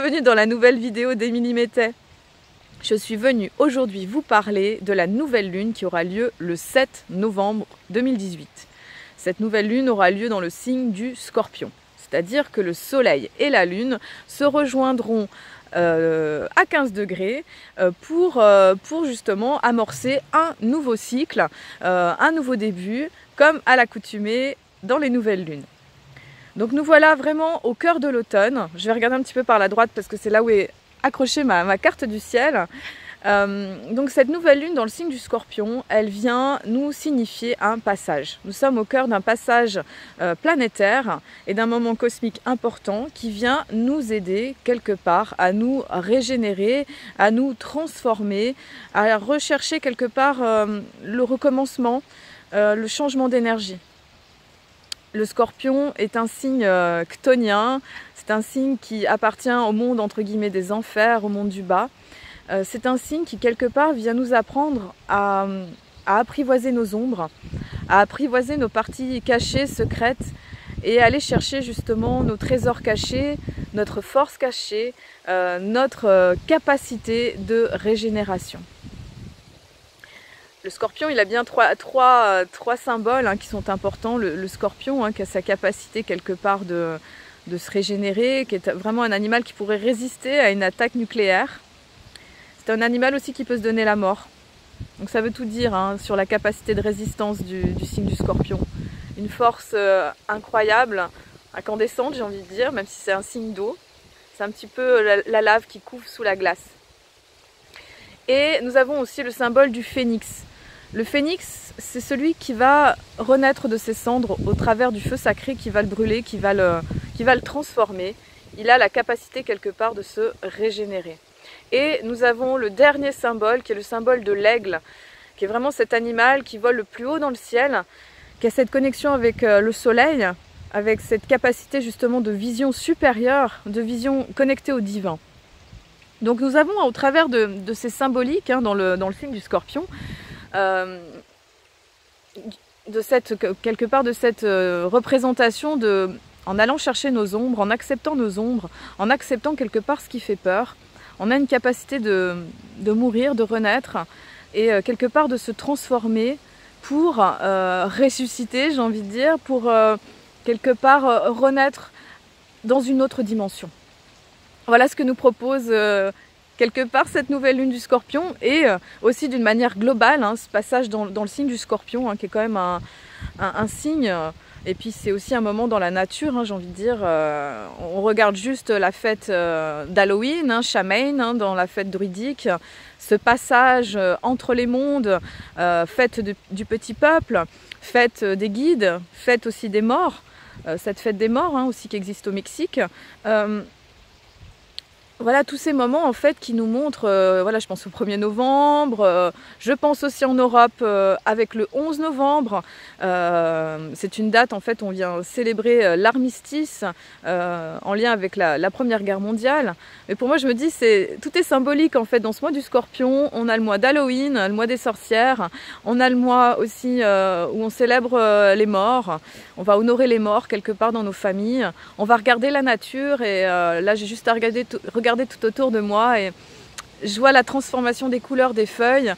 bienvenue dans la nouvelle vidéo d'Émilie Mettet. Je suis venue aujourd'hui vous parler de la nouvelle lune qui aura lieu le 7 novembre 2018. Cette nouvelle lune aura lieu dans le signe du Scorpion, c'est-à-dire que le soleil et la lune se rejoindront à 15 degrés pour justement amorcer un nouveau cycle, un nouveau début, comme à l'accoutumée dans les nouvelles lunes. Donc nous voilà vraiment au cœur de l'automne. Je vais regarder un petit peu par la droite parce que c'est là où est accrochée ma carte du ciel. Donc cette nouvelle lune dans le signe du Scorpion, elle vient nous signifier un passage. Nous sommes au cœur d'un passage planétaire et d'un moment cosmique important qui vient nous aider quelque part à nous régénérer, à nous transformer, à rechercher quelque part le recommencement, le changement d'énergie. Le Scorpion est un signe chthonien, c'est un signe qui appartient au monde entre guillemets des enfers, au monde du bas. C'est un signe qui quelque part vient nous apprendre à apprivoiser nos ombres, à apprivoiser nos parties cachées, secrètes et aller chercher justement nos trésors cachés, notre force cachée, notre capacité de régénération. Le Scorpion, il a bien trois symboles qui sont importants. Le Scorpion qui a sa capacité quelque part de se régénérer, qui est vraiment un animal qui pourrait résister à une attaque nucléaire. C'est un animal aussi qui peut se donner la mort. Donc ça veut tout dire sur la capacité de résistance du signe du Scorpion. Une force incroyable, incandescente j'ai envie de dire, même si c'est un signe d'eau. C'est un petit peu la lave qui couve sous la glace. Et nous avons aussi le symbole du phénix. Le phénix, c'est celui qui va renaître de ses cendres au travers du feu sacré qui va le brûler, qui va le transformer. Il a la capacité quelque part de se régénérer. Et nous avons le dernier symbole qui est le symbole de l'aigle, qui est vraiment cet animal qui vole le plus haut dans le ciel, qui a cette connexion avec le soleil, avec cette capacité justement de vision supérieure, de vision connectée au divin. Donc nous avons au travers de ces symboliques dans le signe du Scorpion, quelque part de cette représentation en allant chercher nos ombres, en acceptant nos ombres, en acceptant quelque part ce qui fait peur, on a une capacité de mourir, de renaître et quelque part de se transformer pour ressusciter, j'ai envie de dire, pour quelque part renaître dans une autre dimension. Voilà ce que nous propose quelque part cette nouvelle lune du Scorpion et aussi d'une manière globale, ce passage dans le signe du Scorpion qui est quand même un signe, et puis c'est aussi un moment dans la nature, j'ai envie de dire, on regarde juste la fête d'Halloween, Samhain, dans la fête druidique, ce passage entre les mondes, fête du petit peuple, fête des guides, fête aussi des morts, cette fête des morts aussi qui existe au Mexique. Voilà tous ces moments en fait qui nous montrent, je pense au 1er novembre, je pense aussi en Europe avec le 11 novembre, c'est une date en fait où on vient célébrer l'armistice en lien avec la Première Guerre mondiale. Mais pour moi je me dis tout est symbolique en fait dans ce mois du Scorpion. On a le mois d'Halloween, le mois des sorcières, on a le mois aussi où on célèbre les morts, on va honorer les morts quelque part dans nos familles, on va regarder la nature et là j'ai juste à regarder tout autour de moi et je vois la transformation des couleurs des feuilles.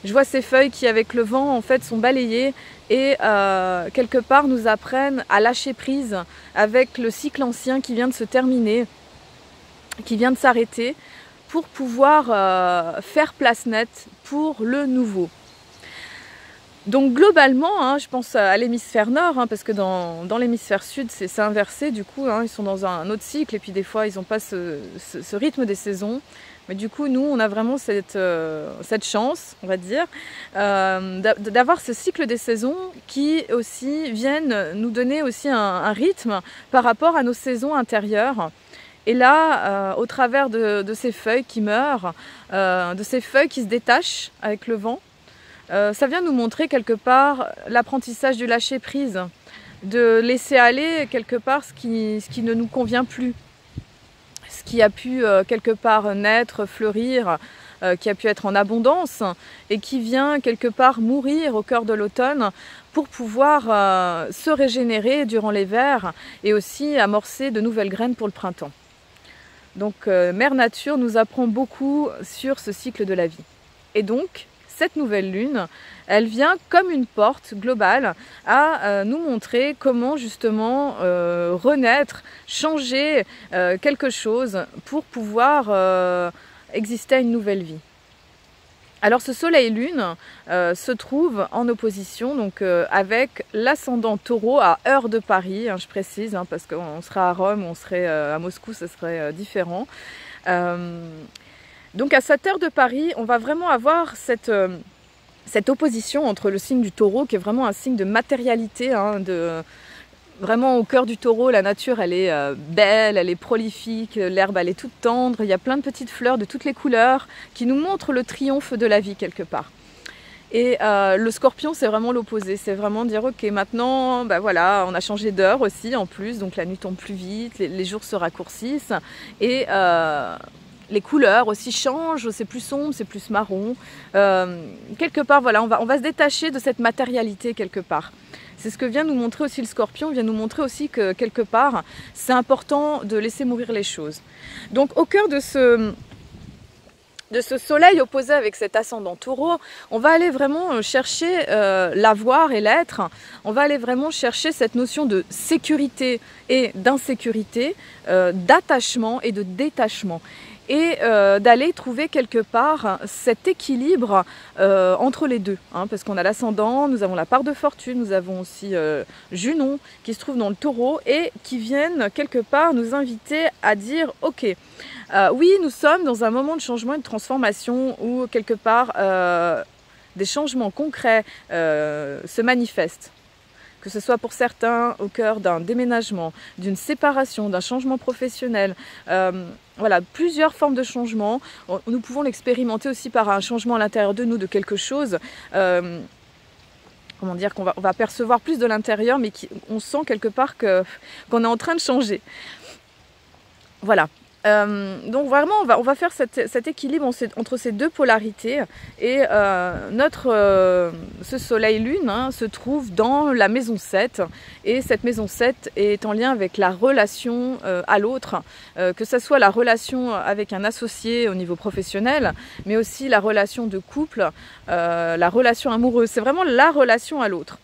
Je vois ces feuilles qui avec le vent en fait sont balayées et quelque part nous apprennent à lâcher prise avec le cycle ancien qui vient de se terminer, qui vient de s'arrêter pour pouvoir faire place nette pour le nouveau. Donc globalement, je pense à l'hémisphère nord, parce que dans l'hémisphère sud, c'est inversé du coup, ils sont dans un autre cycle et puis des fois ils n'ont pas ce rythme des saisons. Mais du coup, nous, on a vraiment cette chance, on va dire, d'avoir ce cycle des saisons qui aussi viennent nous donner aussi un rythme par rapport à nos saisons intérieures. Et là, au travers de ces feuilles qui meurent, de ces feuilles qui se détachent avec le vent, ça vient nous montrer quelque part l'apprentissage du lâcher prise, de laisser aller quelque part ce qui ne nous convient plus, ce qui a pu quelque part naître, fleurir, qui a pu être en abondance et qui vient quelque part mourir au cœur de l'automne pour pouvoir se régénérer durant l'hiver et aussi amorcer de nouvelles graines pour le printemps. Donc Mère Nature nous apprend beaucoup sur ce cycle de la vie. Et donc, cette nouvelle lune, elle vient comme une porte globale à nous montrer comment justement renaître, changer quelque chose pour pouvoir exister à une nouvelle vie. Alors ce soleil-lune se trouve en opposition donc, avec l'ascendant taureau à heure de Paris, je précise, parce qu'on serait à Rome, on serait à Moscou, ce serait différent. Donc à cette heure de Paris, on va vraiment avoir cette opposition entre le signe du taureau, qui est vraiment un signe de matérialité, vraiment au cœur du taureau, la nature elle est belle, elle est prolifique, l'herbe elle est toute tendre, il y a plein de petites fleurs de toutes les couleurs qui nous montrent le triomphe de la vie quelque part. Et le scorpion c'est vraiment l'opposé, c'est vraiment dire ok maintenant voilà, on a changé d'heure aussi en plus, donc la nuit tombe plus vite, les jours se raccourcissent et les couleurs aussi changent, c'est plus sombre, c'est plus marron. Quelque part voilà, on va se détacher de cette matérialité quelque part. C'est ce que vient nous montrer aussi le scorpion, vient nous montrer aussi que quelque part, c'est important de laisser mourir les choses. Donc au cœur de ce soleil opposé avec cet ascendant taureau, on va aller vraiment chercher l'avoir et l'être. On va aller vraiment chercher cette notion de sécurité et d'insécurité, d'attachement et de détachement. Et d'aller trouver quelque part cet équilibre entre les deux. Parce qu'on a l'ascendant, nous avons la part de fortune, nous avons aussi Junon qui se trouve dans le taureau et qui viennent quelque part nous inviter à dire ok, oui nous sommes dans un moment de changement et de transformation où quelque part des changements concrets se manifestent. Que ce soit pour certains au cœur d'un déménagement, d'une séparation, d'un changement professionnel. Voilà, plusieurs formes de changement. Nous pouvons l'expérimenter aussi par un changement à l'intérieur de nous, de quelque chose. Comment dire, qu'on va percevoir plus de l'intérieur, mais on sent quelque part qu'on est en train de changer. Voilà. Donc vraiment on va faire cet équilibre entre ces deux polarités et ce soleil lune se trouve dans la maison 7 et cette maison 7 est en lien avec la relation à l'autre, que ce soit la relation avec un associé au niveau professionnel mais aussi la relation de couple, la relation amoureuse, c'est vraiment la relation à l'autre.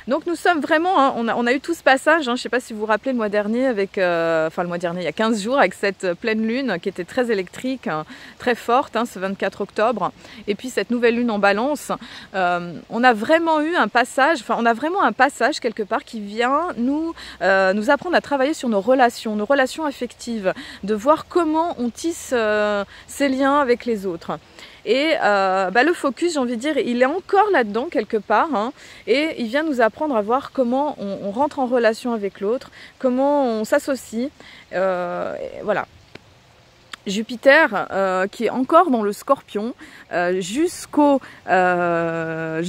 Donc nous sommes vraiment, on a eu tout ce passage, je ne sais pas si vous vous rappelez le mois dernier, le mois dernier, il y a 15 jours, avec cette pleine lune qui était très électrique, très forte, ce 24 octobre, et puis cette nouvelle lune en balance, on a vraiment eu un passage, quelque part qui vient nous apprendre à travailler sur nos relations affectives, de voir comment on tisse ces liens avec les autres. Et le focus, j'ai envie de dire, il est encore là-dedans quelque part, et il vient nous apprendre à voir comment on rentre en relation avec l'autre, comment on s'associe, voilà. Jupiter qui est encore dans le Scorpion jusqu'au 9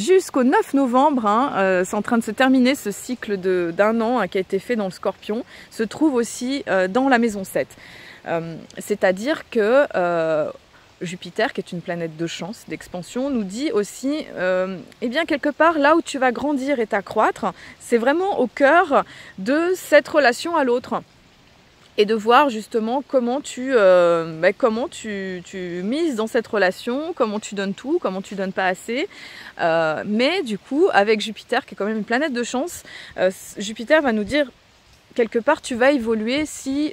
novembre, c'est en train de se terminer ce cycle d'un an qui a été fait dans le Scorpion, se trouve aussi dans la maison 7. C'est-à-dire que Jupiter, qui est une planète de chance, d'expansion, nous dit aussi, eh bien quelque part là où tu vas grandir et t'accroître, c'est vraiment au cœur de cette relation à l'autre. Et de voir justement comment tu mises dans cette relation, comment tu donnes tout, comment tu donnes pas assez. Mais du coup, avec Jupiter, qui est quand même une planète de chance, Jupiter va nous dire quelque part tu vas évoluer si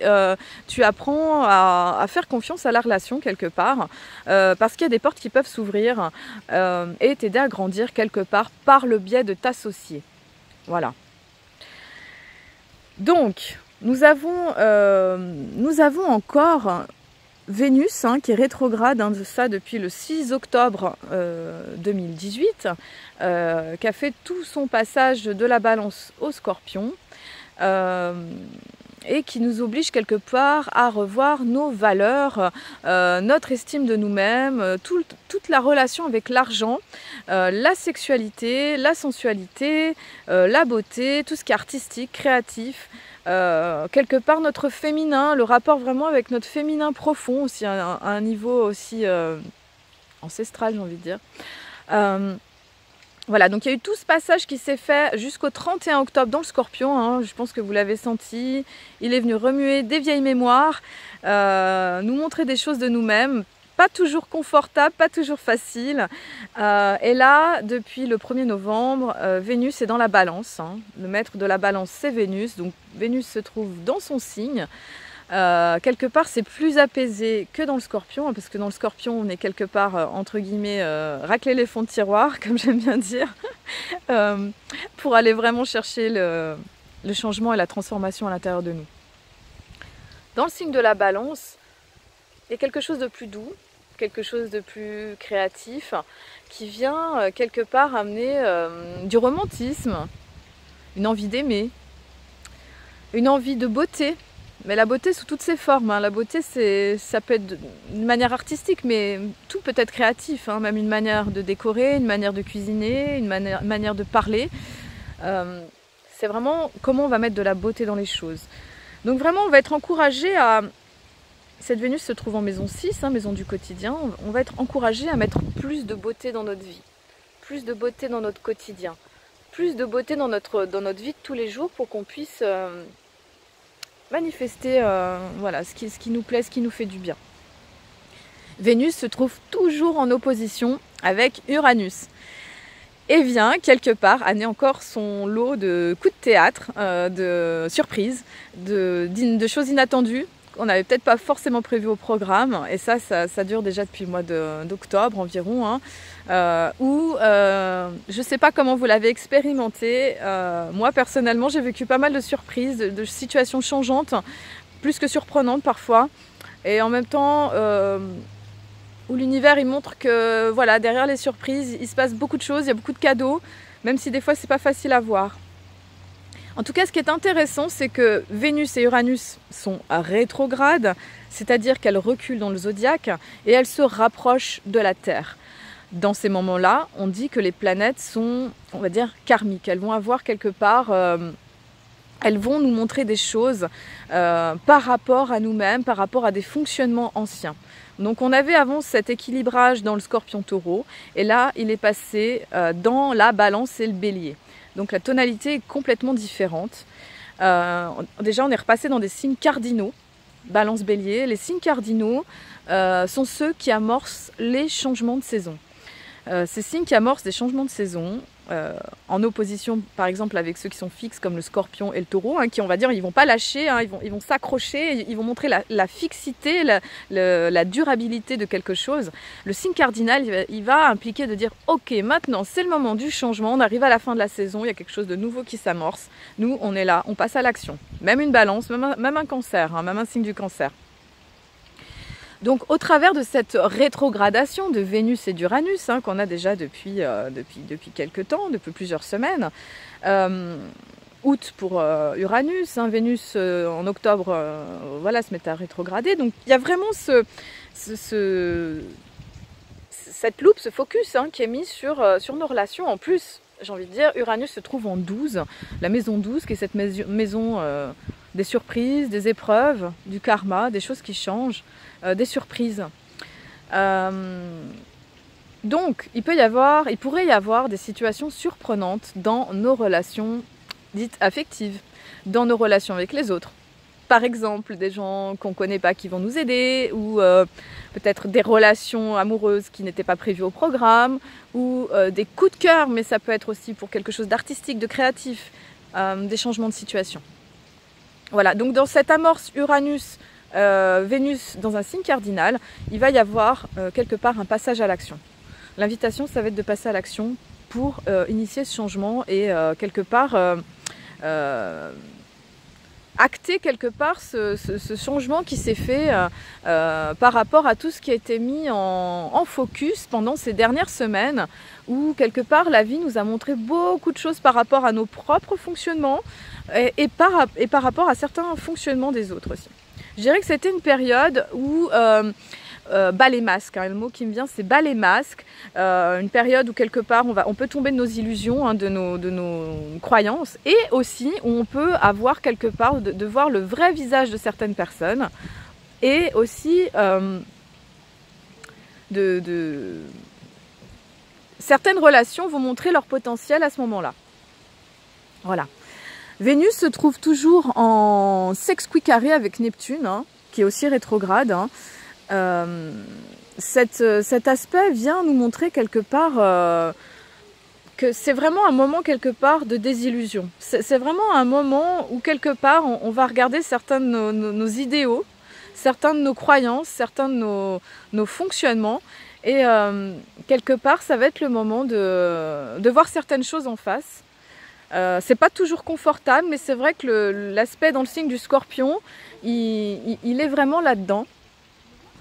tu apprends à faire confiance à la relation quelque part, parce qu'il y a des portes qui peuvent s'ouvrir et t'aider à grandir quelque part par le biais de t'associer. Voilà. Donc, nous avons encore Vénus qui est rétrograde de ça depuis le 6 octobre 2018, qui a fait tout son passage de la Balance au Scorpion. Et qui nous oblige quelque part à revoir nos valeurs, notre estime de nous-mêmes, toute la relation avec l'argent, la sexualité, la sensualité, la beauté, tout ce qui est artistique, créatif, quelque part notre féminin, le rapport vraiment avec notre féminin profond aussi, à un niveau aussi ancestral, j'ai envie de dire. Voilà, donc il y a eu tout ce passage qui s'est fait jusqu'au 31 octobre dans le Scorpion, hein, je pense que vous l'avez senti. Il est venu remuer des vieilles mémoires, nous montrer des choses de nous-mêmes, pas toujours confortable, pas toujours facile. Et là, depuis le 1er novembre, Vénus est dans la Balance, hein. Le maître de la Balance, c'est Vénus, donc Vénus se trouve dans son signe. Quelque part c'est plus apaisé que dans le Scorpion, parce que dans le Scorpion on est quelque part entre guillemets racler les fonds de tiroir, comme j'aime bien dire, pour aller vraiment chercher le changement et la transformation à l'intérieur de nous. Dans le signe de la Balance, il y a quelque chose de plus doux, quelque chose de plus créatif, qui vient quelque part amener du romantisme, une envie d'aimer, une envie de beauté. Mais la beauté sous toutes ses formes, hein. La beauté, ça peut être une manière artistique, mais tout peut être créatif, hein. Même une manière de décorer, une manière de cuisiner, une manière de parler. C'est vraiment comment on va mettre de la beauté dans les choses. Donc vraiment, on va être encouragé à... Cette Vénus se trouve en maison 6, hein, maison du quotidien. On va être encouragé à mettre plus de beauté dans notre vie, plus de beauté dans notre quotidien, plus de beauté dans notre vie de tous les jours pour qu'on puisse... manifester voilà, ce qui nous plaît, ce qui nous fait du bien. Vénus se trouve toujours en opposition avec Uranus et vient quelque part amener encore son lot de coups de théâtre, de surprises, de choses inattendues qu'on n'avait peut-être pas forcément prévues au programme, et ça dure déjà depuis le mois d'octobre environ, hein. Je ne sais pas comment vous l'avez expérimenté, moi personnellement j'ai vécu pas mal de surprises, de situations changeantes, plus que surprenantes parfois, et en même temps où l'univers il montre que voilà, derrière les surprises il se passe beaucoup de choses, il y a beaucoup de cadeaux, même si des fois c'est pas facile à voir. En tout cas, ce qui est intéressant, c'est que Vénus et Uranus sont rétrogrades, c'est-à-dire qu'elles reculent dans le zodiaque et elles se rapprochent de la Terre. Dans ces moments-là, on dit que les planètes sont, on va dire, karmiques. Elles vont avoir quelque part, elles vont nous montrer des choses par rapport à nous-mêmes, par rapport à des fonctionnements anciens. Donc on avait avant cet équilibrage dans le Scorpion-Taureau, et là il est passé dans la Balance et le Bélier. Donc la tonalité est complètement différente. Déjà on est repassé dans des signes cardinaux, Balance, Bélier. Les signes cardinaux sont ceux qui amorcent les changements de saison. Ces signes qui amorcent des changements de saison, en opposition par exemple avec ceux qui sont fixes comme le Scorpion et le Taureau, hein, qui on va dire ils vont pas lâcher, hein, ils vont s'accrocher, ils vont montrer la fixité, la durabilité de quelque chose. Le signe cardinal il va impliquer de dire ok, maintenant c'est le moment du changement, on arrive à la fin de la saison, il y a quelque chose de nouveau qui s'amorce, nous on est là, on passe à l'action. Même une Balance, même un Cancer, hein, même un signe du Cancer. Donc au travers de cette rétrogradation de Vénus et d'Uranus, hein, qu'on a déjà depuis quelques temps, depuis plusieurs semaines, août pour Uranus, hein, Vénus en octobre voilà, se met à rétrograder. Donc il y a vraiment cette loupe, ce focus, hein, qui est mis sur nos relations. En plus, j'ai envie de dire, Uranus se trouve en 12, la maison 12, qui est cette maison des surprises, des épreuves, du karma, des choses qui changent, des surprises. Donc, il pourrait y avoir des situations surprenantes dans nos relations dites affectives, dans nos relations avec les autres. Par exemple, des gens qu'on ne connaît pas qui vont nous aider, ou peut-être des relations amoureuses qui n'étaient pas prévues au programme, ou des coups de cœur, mais ça peut être aussi pour quelque chose d'artistique, de créatif, des changements de situation. Voilà, donc dans cette amorce Uranus, Vénus dans un signe cardinal, il va y avoir quelque part un passage à l'action. L'invitation, ça va être de passer à l'action pour initier ce changement et quelque part acter quelque part ce changement qui s'est fait par rapport à tout ce qui a été mis en focus pendant ces dernières semaines, où quelque part la vie nous a montré beaucoup de choses par rapport à nos propres fonctionnements et par rapport à certains fonctionnements des autres aussi. Je dirais que c'était une période où bas les masques, hein, le mot qui me vient c'est bas les masques, une période où quelque part on peut tomber de nos illusions, hein, de nos croyances, et aussi où on peut avoir quelque part de voir le vrai visage de certaines personnes, et certaines relations vont montrer leur potentiel à ce moment-là. Voilà. Vénus se trouve toujours en sexquicarré avec Neptune, hein, qui est aussi rétrograde. Hein. Cet aspect vient nous montrer quelque part que c'est vraiment un moment quelque part de désillusion. C'est vraiment un moment où quelque part on va regarder certains de nos idéaux, certains de nos croyances, certains de nos fonctionnements et quelque part ça va être le moment de voir certaines choses en face. C'est pas toujours confortable, mais c'est vrai que l'aspect dans le signe du Scorpion, il est vraiment là-dedans.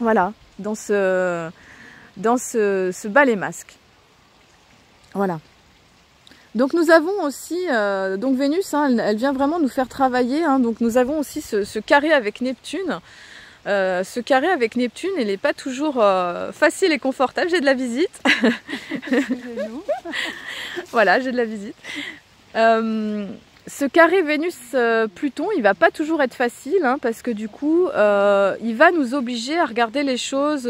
Voilà, dans ce balai masque. Voilà. Donc nous avons aussi, donc Vénus, hein, elle vient vraiment nous faire travailler. Hein, donc nous avons aussi ce carré avec Neptune. Ce carré avec Neptune, il n'est pas toujours facile et confortable. J'ai de la visite. Voilà, j'ai de la visite. Ce carré Vénus-Pluton, il va pas toujours être facile, hein, parce que du coup, il va nous obliger à regarder les choses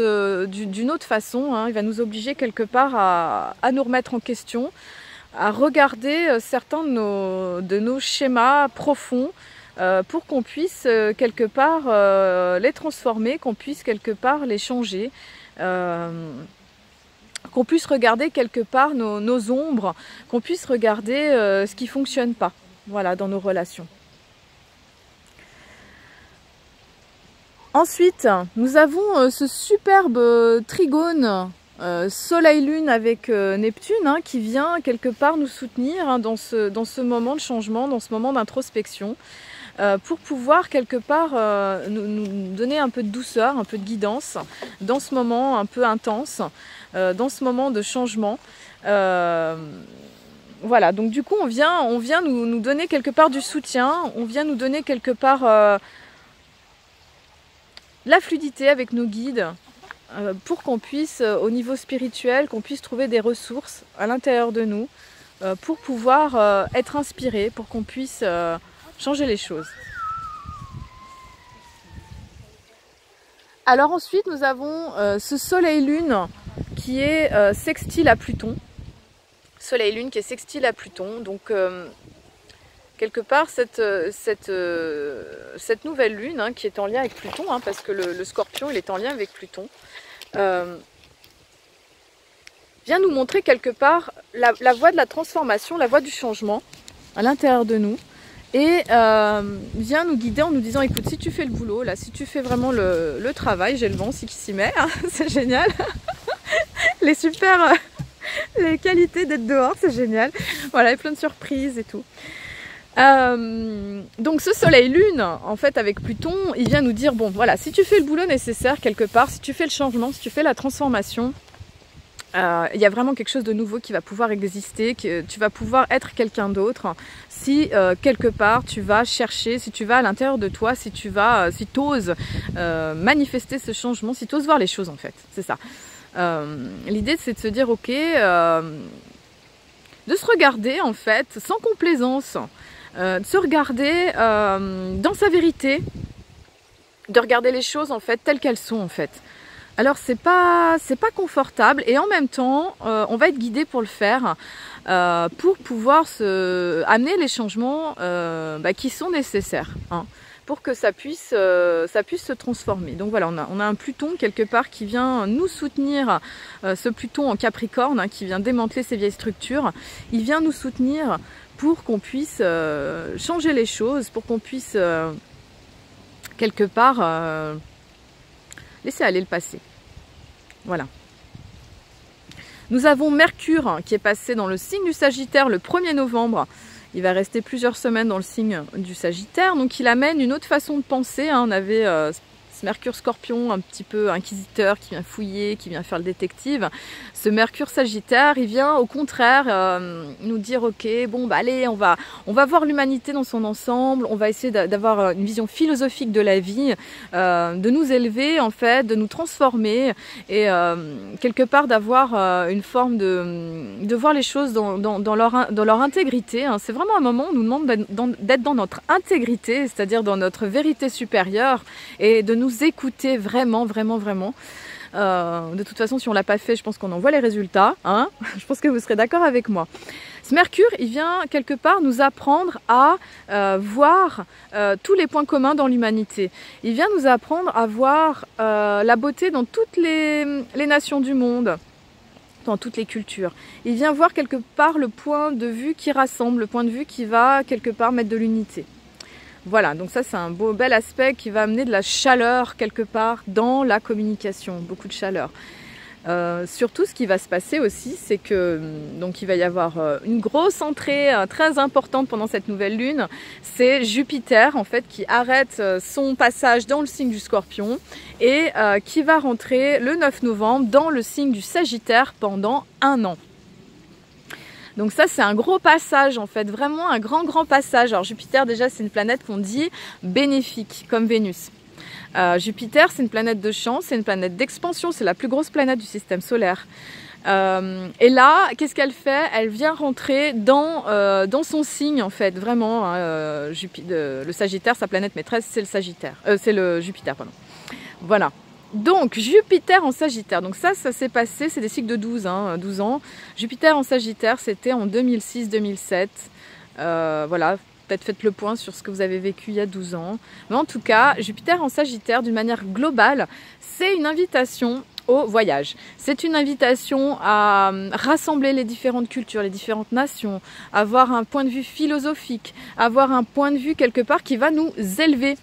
d'une autre façon. Hein, il va nous obliger quelque part à nous remettre en question, à regarder certains de nos schémas profonds pour qu'on puisse quelque part les transformer, qu'on puisse quelque part les changer. Qu'on puisse regarder quelque part nos ombres, qu'on puisse regarder ce qui ne fonctionne pas, voilà, dans nos relations. Ensuite, nous avons ce superbe trigone Soleil-Lune avec Neptune, hein, qui vient quelque part nous soutenir, hein, dans ce moment de changement, dans ce moment d'introspection, pour pouvoir quelque part nous donner un peu de douceur, un peu de guidance dans ce moment un peu intense, dans ce moment de changement. Voilà, donc du coup on vient nous donner quelque part du soutien, on vient nous donner quelque part la fluidité avec nos guides, pour qu'on puisse, au niveau spirituel, qu'on puisse trouver des ressources à l'intérieur de nous, pour pouvoir être inspiré, pour qu'on puisse changer les choses. Alors ensuite nous avons ce Soleil-Lune qui est sextile à Pluton. Soleil-Lune qui est sextile à Pluton. Donc quelque part cette nouvelle lune, hein, qui est en lien avec Pluton, hein, parce que le Scorpion il est en lien avec Pluton, vient nous montrer quelque part la voie de la transformation, la voie du changement à l'intérieur de nous. Et vient nous guider en nous disant, écoute, si tu fais le boulot, là, si tu fais vraiment le travail, j'ai le vent aussi qui s'y met, hein, c'est génial. Les qualités d'être dehors, c'est génial. Voilà, il y a plein de surprises et tout. Donc ce Soleil-Lune, en fait, avec Pluton, il vient nous dire, bon, voilà, si tu fais le boulot nécessaire quelque part, si tu fais le changement, si tu fais la transformation, il y a vraiment quelque chose de nouveau qui va pouvoir exister, que tu vas pouvoir être quelqu'un d'autre si quelque part tu vas chercher, si tu vas à l'intérieur de toi, si tu oses manifester ce changement, si tu oses voir les choses en fait, c'est ça. L'idée c'est de se dire ok, de se regarder en fait sans complaisance, de se regarder dans sa vérité, de regarder les choses en fait telles qu'elles sont en fait. Alors c'est pas confortable et en même temps on va être guidé pour le faire, pour pouvoir amener les changements qui sont nécessaires, hein, pour que ça puisse se transformer. Donc voilà, on a un Pluton quelque part qui vient nous soutenir, ce Pluton en Capricorne, hein, qui vient démanteler ces vieilles structures. Il vient nous soutenir pour qu'on puisse changer les choses, pour qu'on puisse quelque part laisser aller le passé. Voilà. Nous avons Mercure qui est passé dans le signe du Sagittaire le 1er novembre. Il va rester plusieurs semaines dans le signe du Sagittaire. Donc il amène une autre façon de penser. Hein. On avait ce Mercure Scorpion un petit peu inquisiteur qui vient fouiller, qui vient faire le détective. Ce Mercure Sagittaire, il vient au contraire nous dire ok, bon bah allez, on va voir l'humanité dans son ensemble, on va essayer d'avoir une vision philosophique de la vie, de nous élever en fait, de nous transformer et quelque part d'avoir une forme de voir les choses dans leur intégrité. Hein. C'est vraiment un moment où on nous demande d'être dans notre intégrité, c'est-à-dire dans notre vérité supérieure et de nous écouter vraiment, vraiment, vraiment. De toute façon, si on ne l'a pas fait, je pense qu'on en voit les résultats, hein. Je pense que vous serez d'accord avec moi. Ce Mercure, il vient quelque part nous apprendre à voir tous les points communs dans l'humanité. Il vient nous apprendre à voir la beauté dans toutes les nations du monde, dans toutes les cultures. Il vient voir quelque part le point de vue qui rassemble, le point de vue qui va quelque part mettre de l'unité. Voilà, donc ça c'est un bel aspect qui va amener de la chaleur quelque part dans la communication, beaucoup de chaleur. Surtout ce qui va se passer aussi, c'est que donc il va y avoir une grosse entrée très importante pendant cette nouvelle lune. C'est Jupiter en fait qui arrête son passage dans le signe du Scorpion et qui va rentrer le 9 novembre dans le signe du Sagittaire pendant 1 an. Donc ça c'est un gros passage en fait, vraiment un grand passage. Alors Jupiter déjà c'est une planète qu'on dit bénéfique comme Vénus. Jupiter c'est une planète de chance, c'est une planète d'expansion, c'est la plus grosse planète du système solaire. Et là, qu'est-ce qu'elle fait? Elle vient rentrer dans son signe en fait, vraiment. Le Sagittaire, sa planète maîtresse, c'est le Sagittaire, c'est le Jupiter, pardon. Voilà. Donc Jupiter en Sagittaire, donc ça s'est passé, c'est des cycles de 12 ans. Jupiter en Sagittaire, c'était en 2006-2007. Voilà. Peut-être faites le point sur ce que vous avez vécu il y a 12 ans. Mais en tout cas, Jupiter en Sagittaire, d'une manière globale, c'est une invitation au voyage. C'est une invitation à rassembler les différentes cultures, les différentes nations, avoir un point de vue philosophique, avoir un point de vue quelque part qui va nous élever,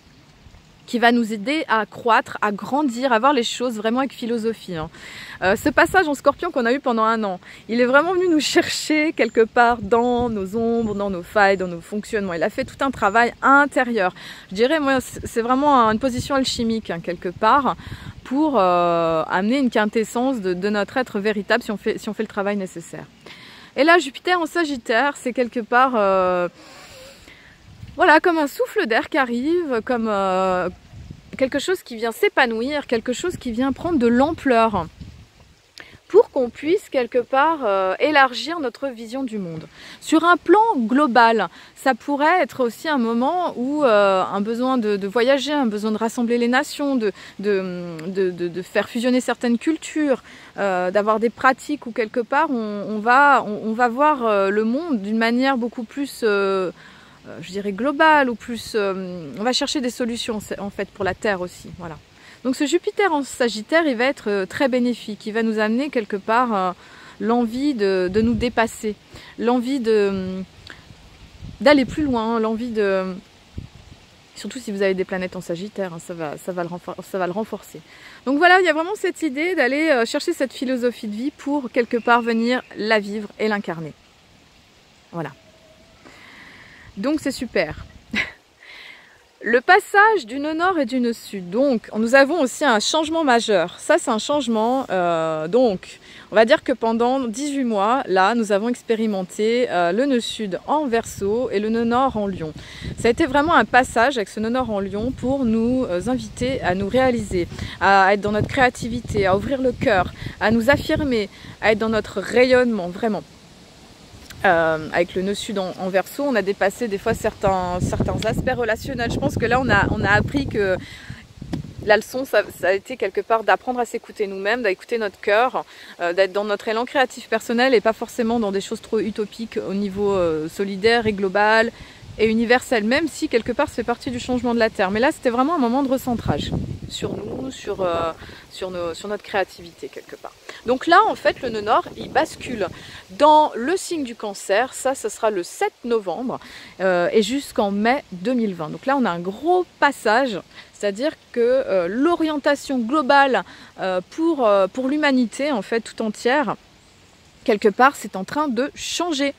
qui va nous aider à croître, à grandir, à voir les choses vraiment avec philosophie. Ce passage en Scorpion qu'on a eu pendant 1 an, il est vraiment venu nous chercher quelque part dans nos ombres, dans nos failles, dans nos fonctionnements. Il a fait tout un travail intérieur. Je dirais, moi, c'est vraiment une position alchimique, quelque part, pour amener une quintessence de notre être véritable si on fait le travail nécessaire. Et là, Jupiter en Sagittaire, c'est quelque part... voilà, comme un souffle d'air qui arrive, comme quelque chose qui vient s'épanouir, quelque chose qui vient prendre de l'ampleur pour qu'on puisse quelque part élargir notre vision du monde. Sur un plan global, ça pourrait être aussi un moment où un besoin de voyager, un besoin de rassembler les nations, de faire fusionner certaines cultures, d'avoir des pratiques où quelque part on va voir le monde d'une manière beaucoup plus... je dirais global ou plus... on va chercher des solutions en fait pour la Terre aussi, voilà. Donc ce Jupiter en Sagittaire, il va être très bénéfique, il va nous amener quelque part l'envie de nous dépasser, l'envie d'aller plus loin, l'envie de... Surtout si vous avez des planètes en Sagittaire, hein, ça va le renforcer. Donc voilà, il y a vraiment cette idée d'aller chercher cette philosophie de vie pour quelque part venir la vivre et l'incarner. Voilà. Donc c'est super. Le passage du nœud nord et du nœud sud. Donc nous avons aussi un changement majeur. Ça c'est un changement. Donc on va dire que pendant 18 mois, là nous avons expérimenté le nœud sud en Verseau et le nœud nord en Lion. Ça a été vraiment un passage avec ce nœud nord en Lion pour nous inviter à nous réaliser, à être dans notre créativité, à ouvrir le cœur, à nous affirmer, à être dans notre rayonnement vraiment. Avec le nœud sud en Verseau, on a dépassé des fois certains aspects relationnels. Je pense que là, on a appris que la leçon, ça a été quelque part d'apprendre à s'écouter nous-mêmes, d'écouter notre cœur, d'être dans notre élan créatif personnel et pas forcément dans des choses trop utopiques au niveau solidaire et global et universel, même si quelque part, ça fait partie du changement de la Terre. Mais là, c'était vraiment un moment de recentrage sur nous, sur notre créativité quelque part. Donc là, en fait, le nœud nord, il bascule dans le signe du Cancer. Ça sera le 7 novembre et jusqu'en mai 2020. Donc là, on a un gros passage, c'est-à-dire que l'orientation globale pour l'humanité, en fait, tout entière, quelque part, c'est en train de changer,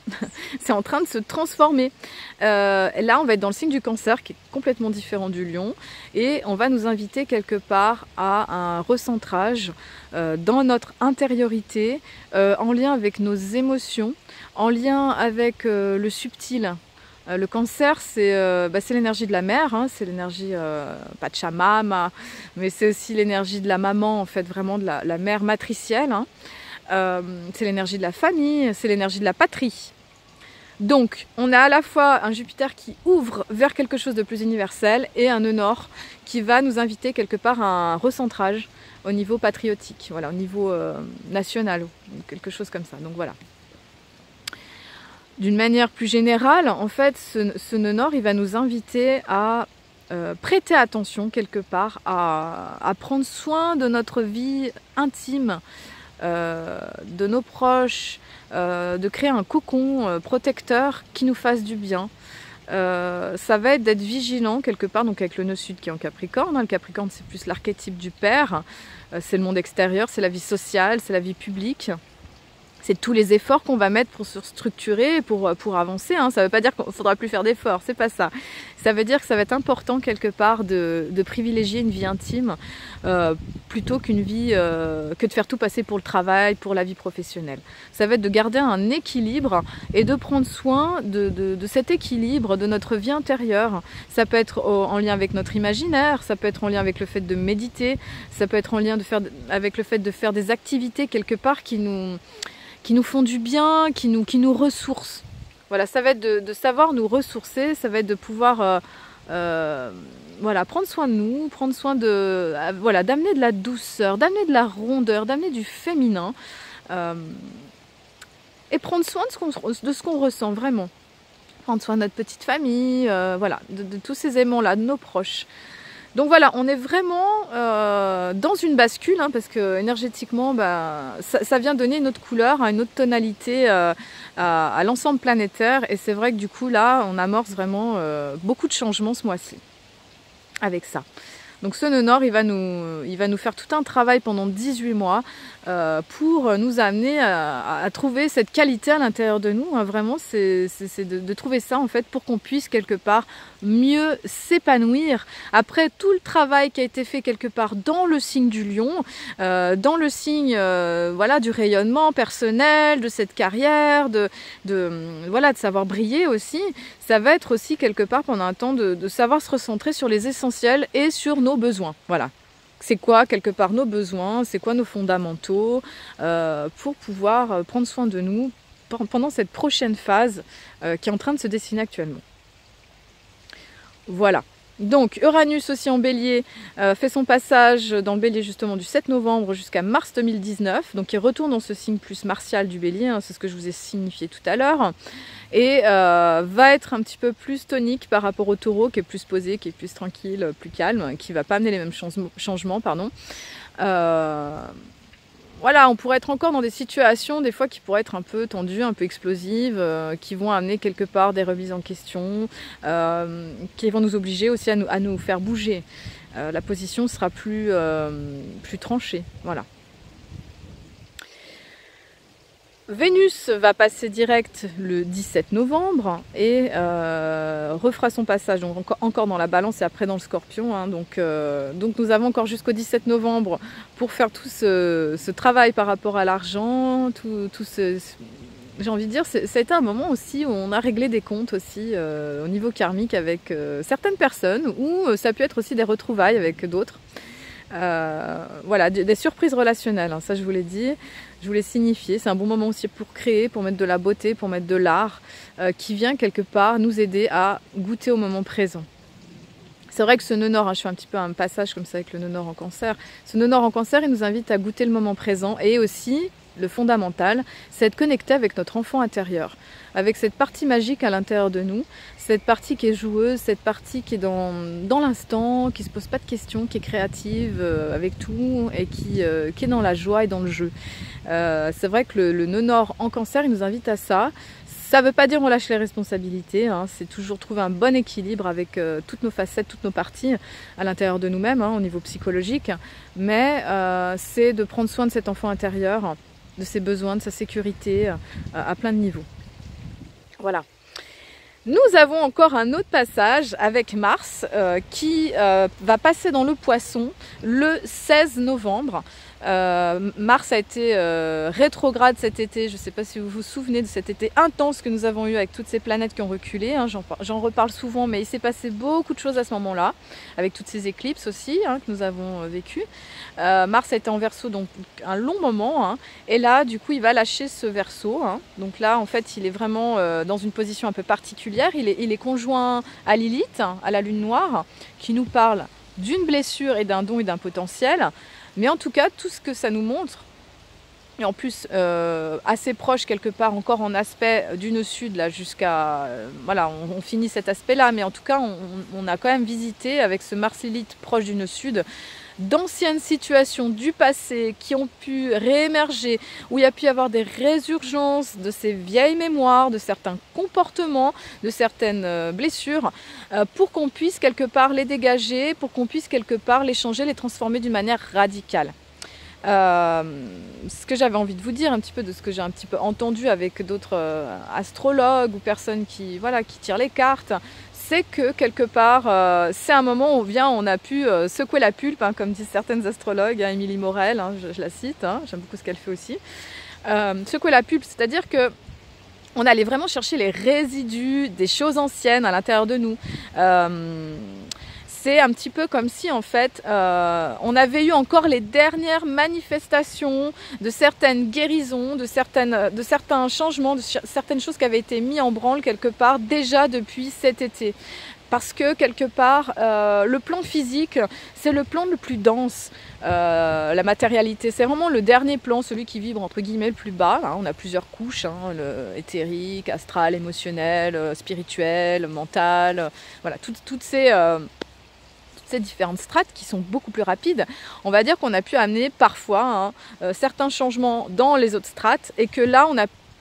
c'est en train de se transformer. Là, on va être dans le signe du Cancer, qui est complètement différent du Lion, et on va nous inviter quelque part à un recentrage dans notre intériorité, en lien avec nos émotions, en lien avec le subtil. Le Cancer, c'est l'énergie de la mère, hein, c'est l'énergie Pachamama, mais c'est aussi l'énergie de la maman, en fait, vraiment de la mère matricielle, hein. C'est l'énergie de la famille, c'est l'énergie de la patrie. Donc, on a à la fois un Jupiter qui ouvre vers quelque chose de plus universel et un nœud nord qui va nous inviter quelque part à un recentrage au niveau patriotique, voilà, au niveau national, ou quelque chose comme ça. Donc voilà. D'une manière plus générale, en fait, ce nœud nord, il va nous inviter à prêter attention quelque part, à prendre soin de notre vie intime, de nos proches, de créer un cocon protecteur qui nous fasse du bien. Ça va être d'être vigilant quelque part, donc avec le nœud sud qui est en Capricorne. Le Capricorne, c'est plus l'archétype du père, c'est le monde extérieur, c'est la vie sociale, c'est la vie publique. C'est tous les efforts qu'on va mettre pour se structurer, pour avancer. Hein. Ça ne veut pas dire qu'il ne faudra plus faire d'efforts, c'est pas ça. Ça veut dire que ça va être important quelque part de privilégier une vie intime plutôt qu'une vie que de faire tout passer pour le travail, pour la vie professionnelle. Ça va être de garder un équilibre et de prendre soin de cet équilibre de notre vie intérieure. Ça peut être en lien avec notre imaginaire, ça peut être en lien avec le fait de méditer, ça peut être en lien avec le fait de faire des activités quelque part qui nous font du bien, qui nous ressourcent. Voilà, ça va être de savoir nous ressourcer, ça va être de pouvoir voilà, prendre soin de nous, prendre soin voilà, d'amener de la douceur, d'amener de la rondeur, d'amener du féminin et prendre soin de ce qu'on ressent vraiment. Prendre soin de notre petite famille, voilà, de tous ces aimants-là, de nos proches. Donc voilà, on est vraiment dans une bascule, hein, parce que énergétiquement, ça vient donner une autre couleur, une autre tonalité à l'ensemble planétaire. Et c'est vrai que du coup, là, on amorce vraiment beaucoup de changements ce mois-ci avec ça. Donc ce nœud nord, il va nous faire tout un travail pendant 18 mois pour nous amener à trouver cette qualité à l'intérieur de nous. Hein. Vraiment, c'est de trouver ça en fait pour qu'on puisse quelque part mieux s'épanouir après tout le travail qui a été fait quelque part dans le signe du lion, dans le signe voilà, du rayonnement personnel, de cette carrière, voilà, de savoir briller aussi. Ça va être aussi quelque part pendant un temps de savoir se recentrer sur les essentiels et sur nos besoins. Voilà. C'est quoi quelque part nos besoins, c'est quoi nos fondamentaux pour pouvoir prendre soin de nous pendant cette prochaine phase qui est en train de se dessiner actuellement. Voilà. Donc Uranus aussi en Bélier fait son passage dans le Bélier justement du 7 novembre jusqu'à mars 2019. Donc il retourne dans ce signe plus martial du Bélier, hein, c'est ce que je vous ai signifié tout à l'heure. Et va être un petit peu plus tonique par rapport au Taureau qui est plus posé, qui est plus tranquille, plus calme, qui ne va pas amener les mêmes changements. Pardon. Voilà, on pourrait être encore dans des situations des fois qui pourraient être un peu tendues, un peu explosives, qui vont amener quelque part des remises en question, qui vont nous obliger aussi à nous faire bouger. La position sera plus tranchée. Voilà. Vénus va passer direct le 17 novembre et refera son passage donc encore dans la Balance et après dans le Scorpion. Hein, donc nous avons encore jusqu'au 17 novembre pour faire tout ce travail par rapport à l'argent, j'ai envie de dire, ça a été un moment aussi où on a réglé des comptes aussi au niveau karmique avec certaines personnes, ou ça a pu être aussi des retrouvailles avec d'autres. Voilà, des surprises relationnelles, hein, ça je vous l'ai dit, je vous l'ai signifié. C'est un bon moment aussi pour créer, pour mettre de la beauté, pour mettre de l'art qui vient quelque part nous aider à goûter au moment présent. C'est vrai que ce nœud nord, hein, je fais un petit peu un passage comme ça avec le nœud nord en Cancer, ce nœud nord en Cancer, il nous invite à goûter le moment présent, et aussi le fondamental, c'est être connecté avec notre enfant intérieur, avec cette partie magique à l'intérieur de nous, cette partie qui est joueuse, cette partie qui est dans l'instant, qui ne se pose pas de questions, qui est créative avec tout et qui est dans la joie et dans le jeu. C'est vrai que le nœud nord en Cancer, il nous invite à ça. Ça ne veut pas dire on lâche les responsabilités, hein, c'est toujours trouver un bon équilibre avec toutes nos facettes, toutes nos parties à l'intérieur de nous-mêmes, hein, au niveau psychologique, mais c'est de prendre soin de cet enfant intérieur, de ses besoins, de sa sécurité, à plein de niveaux. Voilà. Nous avons encore un autre passage avec Mars qui va passer dans le Poisson le 16 novembre. Mars a été rétrograde cet été, je ne sais pas si vous vous souvenez de cet été intense que nous avons eu avec toutes ces planètes qui ont reculé, hein. J'en reparle souvent, mais il s'est passé beaucoup de choses à ce moment-là, avec toutes ces éclipses aussi hein, que nous avons vécues. Mars a été en Verseau donc un long moment, hein, et là du coup il va lâcher ce Verseau, hein. Donc là en fait il est vraiment dans une position un peu particulière, il est conjoint à Lilith, hein, à la Lune Noire, qui nous parle d'une blessure et d'un don et d'un potentiel. Mais en tout cas, tout ce que ça nous montre, et en plus assez proche quelque part encore en aspect du nœud sud, là jusqu'à... voilà, on finit cet aspect-là, mais en tout cas, on a quand même visité avec ce Mars Lilith proche du nœud sud, d'anciennes situations du passé qui ont pu réémerger, où il y a pu y avoir des résurgences de ces vieilles mémoires, de certains comportements, de certaines blessures, pour qu'on puisse quelque part les dégager, pour qu'on puisse quelque part les changer, les transformer d'une manière radicale. Ce que j'avais envie de vous dire, un petit peu de ce que j'ai un petit peu entendu avec d'autres astrologues ou personnes qui, voilà, qui tirent les cartes, c'est que quelque part, c'est un moment où on a pu secouer la pulpe, hein, comme disent certaines astrologues, hein, Émilie Morel, hein, je la cite, hein, j'aime beaucoup ce qu'elle fait aussi. Secouer la pulpe, c'est-à-dire que on allait vraiment chercher les résidus des choses anciennes à l'intérieur de nous. C'est un petit peu comme si en fait on avait eu encore les dernières manifestations de certaines guérisons, de certains changements, de certaines choses qui avaient été mises en branle quelque part déjà depuis cet été. Parce que quelque part, le plan physique, c'est le plan le plus dense. La matérialité, c'est vraiment le dernier plan, celui qui vibre entre guillemets le plus bas. Hein. On a plusieurs couches, hein, le éthérique, astral, émotionnel, spirituel, mental. Voilà, toutes ces différentes strates qui sont beaucoup plus rapides, on va dire qu'on a pu amener parfois hein, certains changements dans les autres strates et que là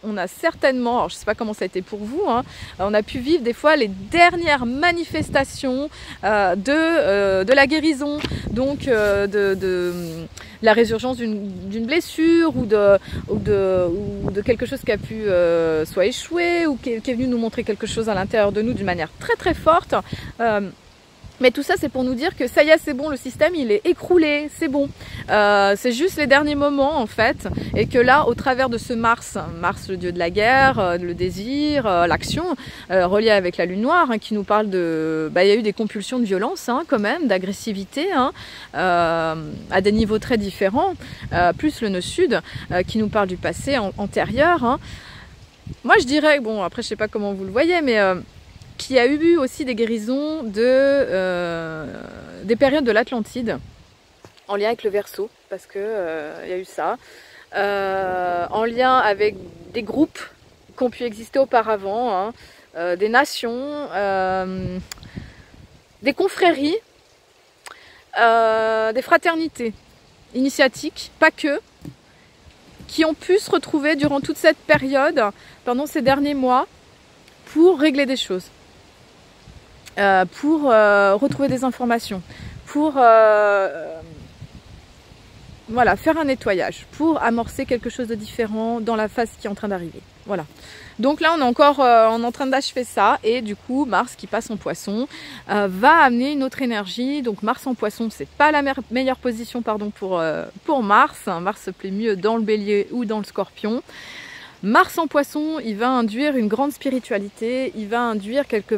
on a certainement, alors je ne sais pas comment ça a été pour vous, hein, on a pu vivre des fois les dernières manifestations de la guérison, donc de la résurgence d'une blessure ou de quelque chose qui a pu soit échouer ou qui est venu nous montrer quelque chose à l'intérieur de nous d'une manière très très forte. Mais tout ça, c'est pour nous dire que ça y est, c'est bon, le système, il est écroulé, c'est bon. C'est juste les derniers moments, en fait. Et que là, au travers de ce Mars, le dieu de la guerre, le désir, l'action, relié avec la Lune Noire, hein, qui nous parle de... il y a eu des compulsions de violence, hein, quand même, d'agressivité, hein, à des niveaux très différents. Plus le nœud sud, qui nous parle du passé antérieur. Hein. Moi, je dirais, bon, après, je sais pas comment vous le voyez, mais... qui a eu aussi des guérisons des périodes de l'Atlantide, en lien avec le Verseau, parce que y a eu ça, en lien avec des groupes qui ont pu exister auparavant, hein, des nations, des confréries, des fraternités initiatiques, pas que, qui ont pu se retrouver durant toute cette période, pendant ces derniers mois, pour régler des choses. Pour retrouver des informations, pour voilà, faire un nettoyage, pour amorcer quelque chose de différent dans la phase qui est en train d'arriver. Voilà. Donc là, on est encore on est en train d'achever ça, et du coup, Mars qui passe en Poisson va amener une autre énergie. Donc Mars en Poisson, c'est pas la meilleure position, pardon, pour Mars. Mars se plaît mieux dans le Bélier ou dans le Scorpion. Mars en Poisson, il va induire une grande spiritualité, il va induire quelque